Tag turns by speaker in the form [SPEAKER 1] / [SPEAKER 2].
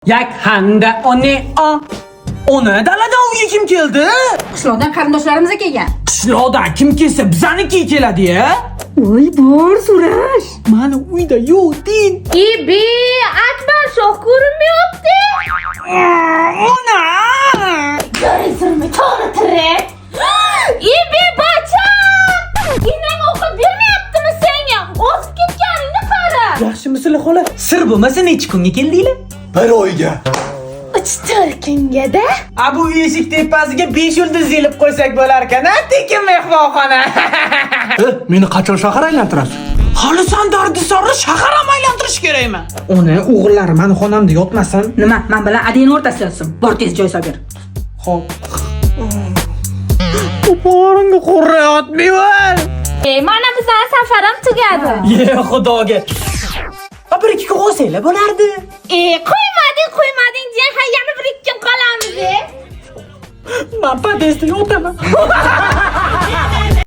[SPEAKER 1] Yakhanda ona dalada uyga kim keldi?
[SPEAKER 2] Qishloqdan qarindoshlarimiz kelgan.
[SPEAKER 1] Qishloqdan kim kelsa bizanikiga keladi-ya.
[SPEAKER 2] Voy, bor so'rash.
[SPEAKER 1] Mana uyda yo'q din.
[SPEAKER 3] Ibi, Akbar shoh ko'rinmayapti.
[SPEAKER 1] Ona!
[SPEAKER 3] Ko'rinsizmi, to'g'ri tirik. Ibi bacham! Inang o'qib bermayaptimi senga? O'zib ketganingni qara.
[SPEAKER 1] Yaxshimisiz xola? Sir bo'lmasa necha kunga keldinglar?
[SPEAKER 4] Bir oyga.
[SPEAKER 3] 3-4 kungada.
[SPEAKER 1] Bu eshik tepasiga 5 yulduz yilib qo'ysak bo'lar ekan-a? Tekin mehmonxona.
[SPEAKER 4] Meni qachon shahar aylantirasiz?
[SPEAKER 1] Hali san dardisarni shahar ham aylantirish kerakmi? Ona o'g'illari meni xonamda yotmasin.
[SPEAKER 2] Nima, men bilan adin o'rtasida yotsin. Bor tez joy solib ber.
[SPEAKER 1] Xo'p. Qo'poringga qo'rayotmayman.
[SPEAKER 3] Mana bizning safarim tugadi.
[SPEAKER 1] Ye xudoga. Bir ikki kun olsanglar bo'lardi.
[SPEAKER 3] Qo'ymading degan yana bir ikki kun qolamiz.
[SPEAKER 1] Men podestda yotaman.